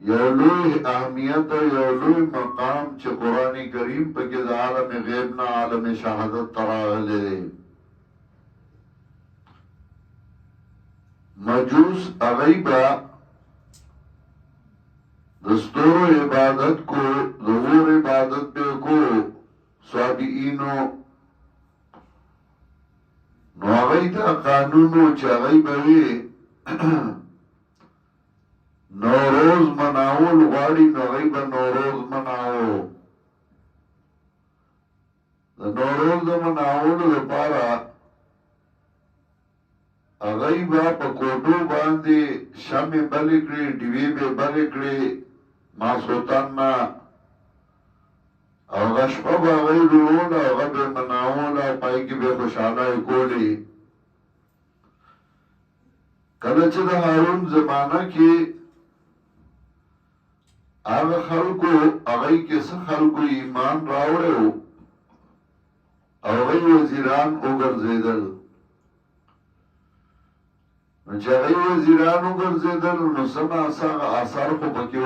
یو لوی اهمیت او یو لوی مقام چې قرآن کریم پکې د عالم غیب نه عالم شهادت ته راغلی دی. مجوس هغوی به د ستورو عبادت کو، د اور عبادت به کو، صابئینو. نو هغوی ته قانونو چې هغوی به وي نوروز مناول غواړي، نو هغوی به نوروز مناو. د نوروز د مناولو لپاره هغوی به په کوټو باندې شمې بلې کړي، ډیوې به بلې کړي ماسخوتن نه، او هغه شپه به هغوی روړوله، هغه به مناوله، پای کې به خوشحالۍ کولې. کله چې د هارون زمانه کې هغه خلکو هغوی کې څه خلکو ایمان راوړی و او هغوی وزیران وګرځېدل، نو چې هغوی وزیران وګرځېدل نو څه ناڅه اثر خو پکې و.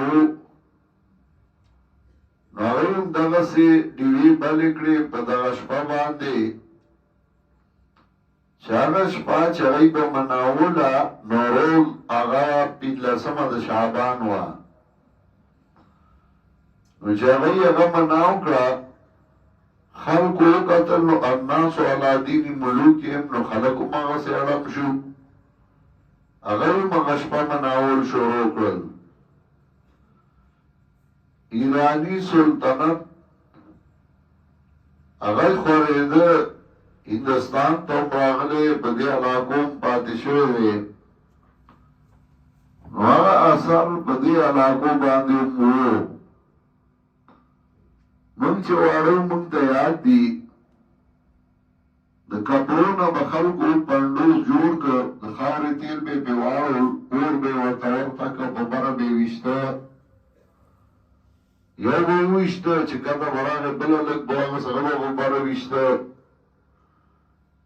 نو هغوی هم دغسې ډیوې بلې کړې په دغه شپه باندې چې هغه شپه چې هغوی به مناوله نوروز هغه 15مه د شعبان وه. نو چې هغوی هغه مناو کړه، خلکو وکتل نو الناس علی دین ملوکهم، نو خلک هم هغسې اړم شو، هغوی هم هغه شپه مناول شروع کړل. ایرانی سلطنت هغوی خورېده، هندوستان ته هم راغلی، په دې علاقو هم پاتې شوی دی. نو هغه اثر په دې علاقو باندې هم و. مونږ چې واړه مونږ ته یاد دي، د کپړو نه به خلکو پنډوس جوړ کړ، د خاورې تیل به یې پرې واړول، اور به یې ورته ورته کړ، په بره به یې ویشته، یو به یې وویشته چې کته به راغی، بله لږ به هغه هغه به په بره ویشته.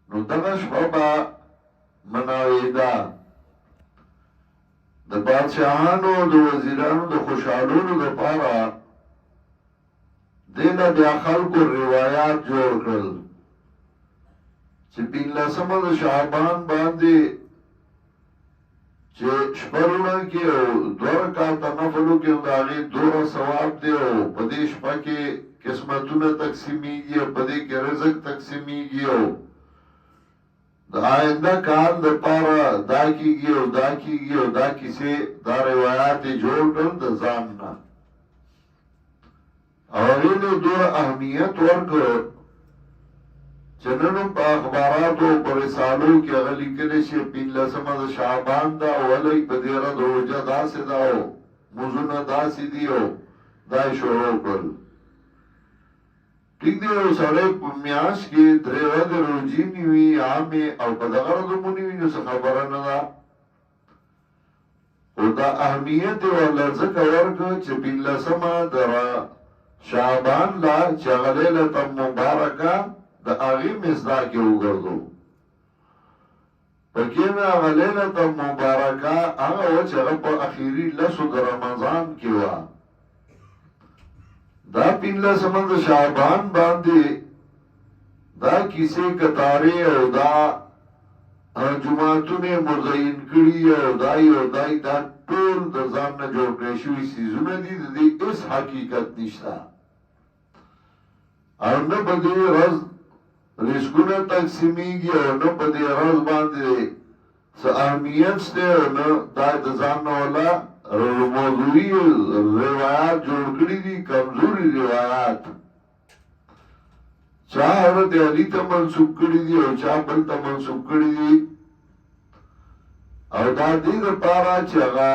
نو دغه شپه به مناوېده. د بادشاهانو د وزیرانو د خوشحالولو لپاره دې نه بیا خلکو روایات جوړ کړل چې 15مه د شعبان باندې چې شپه روڼه کې او 2 رکعته نفلو کې د هغې دومره ثواب دی، او په دې شپه کې قسمتونه تقسیمیږي، او په دې کې رزق تقسیمیږي، او د آینده کال دپاره دا کېږي او دا کېږي، او دا کیسې دا روایات یې جوړ کړل د ځان نه. او هغې له دومره اهمیت ورکړ چې نن هم په اخباراتو او په رسالو کې هغه لیکلی شي 15مه د شعبان ده، او ولئ په دې ورځ روژه داسې ده او مونځونه داسې دي، او دا یې شروع کړل. ټیک دی، یو سړی په میاشت کې 3 ورځې روژې نیوي عامې، او په دغه ورځو مو نیوي، نو څه خبره نه ده. خو دا اهمیت یې ورله ځکه ورکړه چې 15مه د شعبان لا چې هغه لیلة مبارکه د هغې مصداق یې وګرځو. پکې مې هغه لیلة مبارکه هغه وه چې هغه په اخري 10 د رمضان کې وه. دا 15مه د شعبان باندې دا کیسې کتارې او دا جماعتونه مزین کړي، او دای او دای دا ټول د ځان نه جوړ کړی شوي څیزونه دي، د دې هېڅ حقیقت نشته. او نه په دې ورځ رزقونه تقسیمیږي، او نه په دې ورځ باندې څه اهمیت شته، او نه دا د ځان نه والا موضوعي روایات جوړ کړي دي، کمزوري روایات. چا حضرت علی ته منسوب کړي دي، او چا بل ته منسوب کړي دي، او دا دې دپاره چې هغه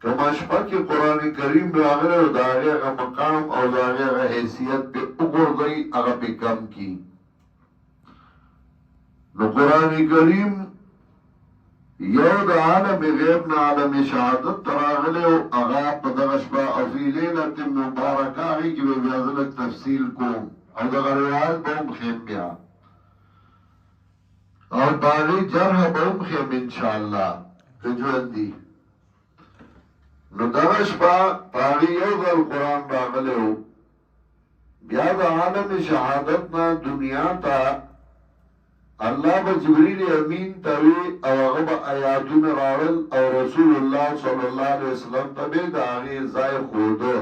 کومه شپه کې قرآن کریم راغلی، او د هغې هغه مقام او د هغې هغه حیثیت پې وګرځوي، هغه پې کم کړي. نو قرآن کریم یو د عالم غیب نه عالم شهادت ته راغلی، او هغه په دغه شپه او فی لیلة مبارکه، هغې کې به بیا زه لږ تفصیل کوم، او دغه روایت به هم ښیم بیا، او په هغې جرح به هم ښیم انشاءالله که ژوند دي. نو دغه شپه پاغي یو ځل قرآن راغلی و بیا د عالم شهادت نه دنیا ته الله به جبريل امین ته وی او هغه به آیاتونه راوړل او رسول الله صلی الله علیه وسلم ته به د هغې ځای ښوده